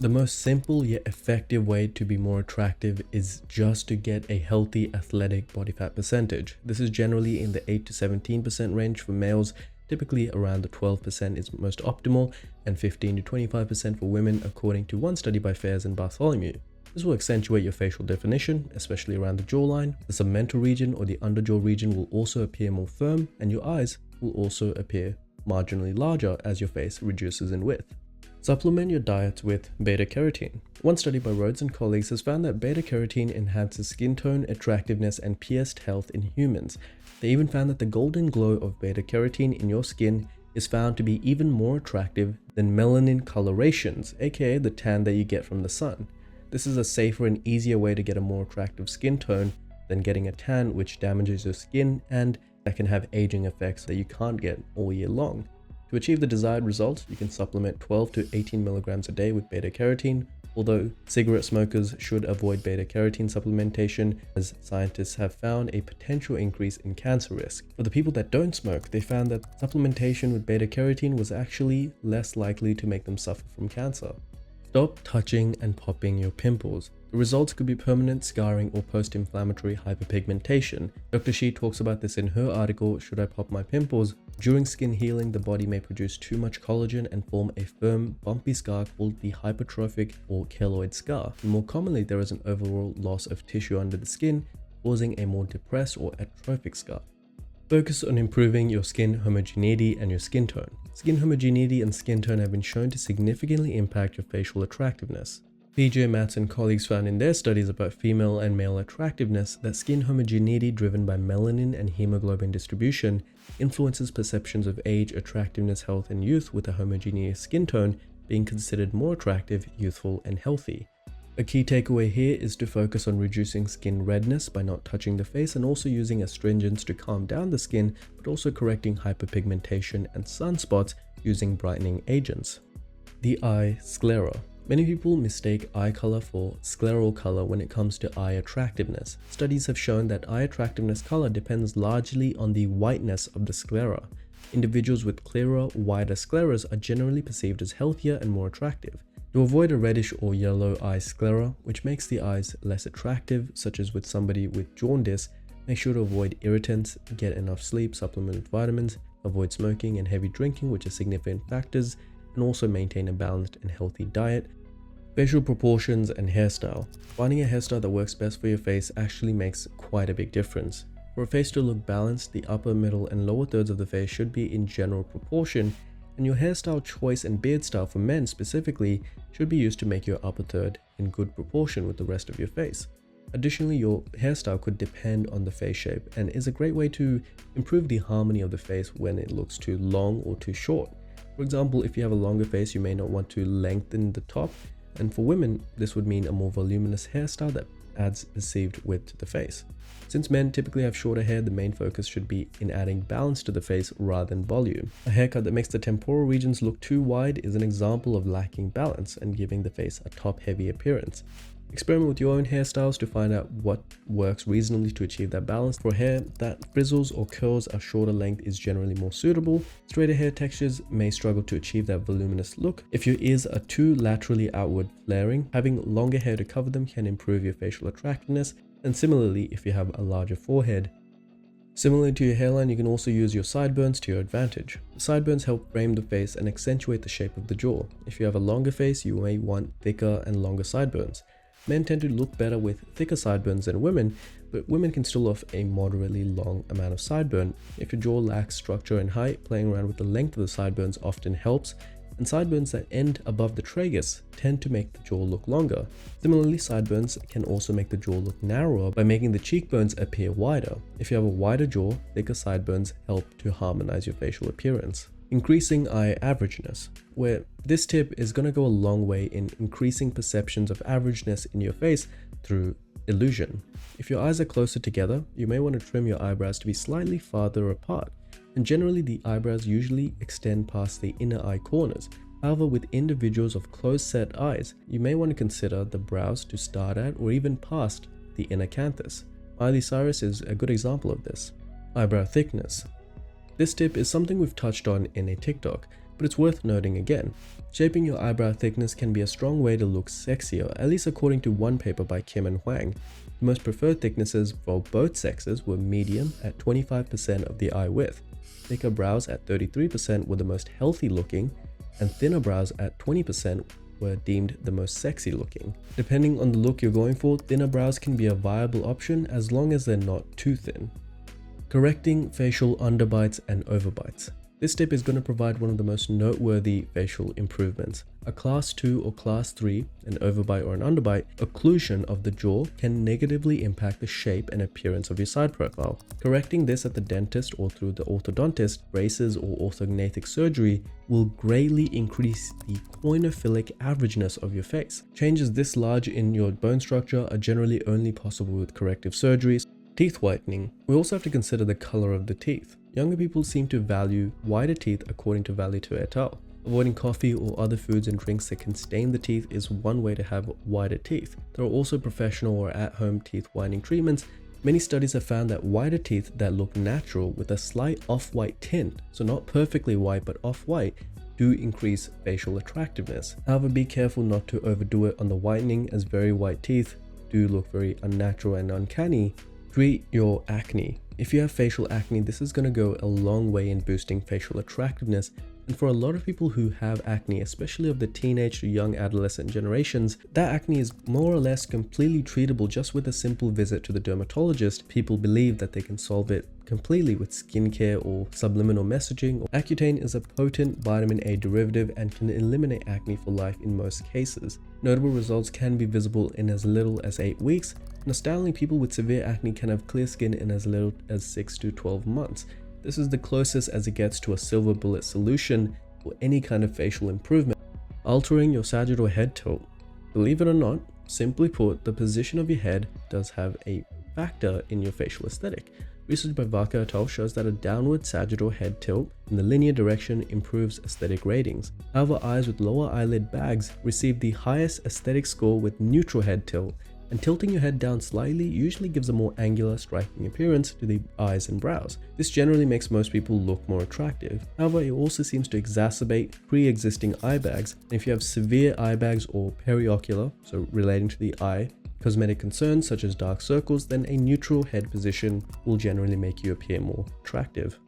The most simple yet effective way to be more attractive is just to get a healthy athletic body fat percentage. This is generally in the 8 to 17% range for males. Typically around the 12% is most optimal, and 15 to 25% for women, according to one study by Fairs and Bartholomew. This will accentuate your facial definition, especially around the jawline. The submental region or the underjaw region will also appear more firm, and your eyes will also appear marginally larger as your face reduces in width. Supplement your diet with beta-carotene. One study by Rhodes and colleagues has found that beta-carotene enhances skin tone, attractiveness, and pierced health in humans. They even found that the golden glow of beta-carotene in your skin is found to be even more attractive than melanin colorations, aka the tan that you get from the sun. This is a safer and easier way to get a more attractive skin tone than getting a tan, which damages your skin and that can have aging effects that you can't get all year long. To achieve the desired result, you can supplement 12 to 18 milligrams a day with beta-carotene, although cigarette smokers should avoid beta-carotene supplementation, as scientists have found a potential increase in cancer risk. For the people that don't smoke, they found that supplementation with beta-carotene was actually less likely to make them suffer from cancer. Stop touching and popping your pimples. The results could be permanent scarring or post-inflammatory hyperpigmentation. Dr. Shi talks about this in her article, Should I Pop My Pimples? During skin healing, the body may produce too much collagen and form a firm, bumpy scar called the hypertrophic or keloid scar. And more commonly, there is an overall loss of tissue under the skin, causing a more depressed or atrophic scar. Focus on improving your skin homogeneity and your skin tone. Skin homogeneity and skin tone have been shown to significantly impact your facial attractiveness. PJ Matz and colleagues found in their studies about female and male attractiveness that skin homogeneity driven by melanin and hemoglobin distribution influences perceptions of age, attractiveness, health, and youth, with a homogeneous skin tone being considered more attractive, youthful, and healthy. A key takeaway here is to focus on reducing skin redness by not touching the face and also using astringents to calm down the skin, but also correcting hyperpigmentation and sunspots using brightening agents. The eye sclera. Many people mistake eye color for scleral color when it comes to eye attractiveness. Studies have shown that eye attractiveness color depends largely on the whiteness of the sclera. Individuals with clearer, wider scleras are generally perceived as healthier and more attractive. To avoid a reddish or yellow eye sclera, which makes the eyes less attractive, such as with somebody with jaundice, make sure to avoid irritants, get enough sleep, supplement with vitamins, avoid smoking and heavy drinking, which are significant factors, and also maintain a balanced and healthy diet. Facial proportions and hairstyle. Finding a hairstyle that works best for your face actually makes quite a big difference. For a face to look balanced, the upper, middle, and lower thirds of the face should be in general proportion, and your hairstyle choice and beard style for men specifically should be used to make your upper third in good proportion with the rest of your face. Additionally, your hairstyle could depend on the face shape and is a great way to improve the harmony of the face when it looks too long or too short. For example, if you have a longer face, you may not want to lengthen the top, and for women, this would mean a more voluminous hairstyle that adds perceived width to the face. Since men typically have shorter hair, the main focus should be in adding balance to the face rather than volume. A haircut that makes the temporal regions look too wide is an example of lacking balance and giving the face a top-heavy appearance. Experiment with your own hairstyles to find out what works reasonably to achieve that balance. For hair that frizzles or curls a shorter length is generally more suitable. Straighter hair textures may struggle to achieve that voluminous look. If your ears are too laterally outward flaring, having longer hair to cover them can improve your facial attractiveness. And similarly, if you have a larger forehead. Similarly to your hairline, you can also use your sideburns to your advantage. The sideburns help frame the face and accentuate the shape of the jaw. If you have a longer face, you may want thicker and longer sideburns. Men tend to look better with thicker sideburns than women, but women can still offer a moderately long amount of sideburn. If your jaw lacks structure and height, playing around with the length of the sideburns often helps, and sideburns that end above the tragus tend to make the jaw look longer. Similarly, sideburns can also make the jaw look narrower by making the cheekbones appear wider. If you have a wider jaw, thicker sideburns help to harmonize your facial appearance. Increasing eye averageness, where this tip is going to go a long way in increasing perceptions of averageness in your face through illusion. If your eyes are closer together, you may want to trim your eyebrows to be slightly farther apart, and generally the eyebrows usually extend past the inner eye corners. However, with individuals of close-set eyes, you may want to consider the brows to start at or even past the inner canthus. Miley Cyrus is a good example of this. Eyebrow thickness. This tip is something we've touched on in a TikTok, but it's worth noting again. Shaping your eyebrow thickness can be a strong way to look sexier, at least according to one paper by Kim and Huang. The most preferred thicknesses for both sexes were medium at 25% of the eye width. Thicker brows at 33% were the most healthy looking, and thinner brows at 20% were deemed the most sexy looking. Depending on the look you're going for, thinner brows can be a viable option as long as they're not too thin. Correcting facial underbites and overbites. This tip is going to provide one of the most noteworthy facial improvements. A class 2 or class 3, an overbite or an underbite, occlusion of the jaw can negatively impact the shape and appearance of your side profile. Correcting this at the dentist or through the orthodontist, braces or orthognathic surgery will greatly increase the coinophilic averageness of your face. Changes this large in your bone structure are generally only possible with corrective surgeries. Teeth whitening. We also have to consider the color of the teeth. Younger people seem to value whiter teeth according to Valito et al. Avoiding coffee or other foods and drinks that can stain the teeth is one way to have whiter teeth. There are also professional or at-home teeth whitening treatments. Many studies have found that whiter teeth that look natural with a slight off-white tint, so not perfectly white but off-white, do increase facial attractiveness. However, be careful not to overdo it on the whitening, as very white teeth do look very unnatural and uncanny. Treat your acne. If you have facial acne, this is going to go a long way in boosting facial attractiveness. And for a lot of people who have acne, especially of the teenage to young adolescent generations, that acne is more or less completely treatable just with a simple visit to the dermatologist. People believe that they can solve it completely with skincare or subliminal messaging. Accutane is a potent vitamin A derivative and can eliminate acne for life in most cases. Notable results can be visible in as little as 8 weeks, and astoundingly, people with severe acne can have clear skin in as little as 6 to 12 months. This is the closest as it gets to a silver bullet solution for any kind of facial improvement. Altering your sagittal head tilt. Believe it or not, simply put, the position of your head does have a factor in your facial aesthetic. Research by Vaca et al. Shows that a downward sagittal head tilt in the linear direction improves aesthetic ratings. However, eyes with lower eyelid bags receive the highest aesthetic score with neutral head tilt, and tilting your head down slightly usually gives a more angular, striking appearance to the eyes and brows. This generally makes most people look more attractive. However, it also seems to exacerbate pre-existing eye bags. And if you have severe eye bags or periocular, so relating to the eye, cosmetic concerns such as dark circles, then a neutral head position will generally make you appear more attractive.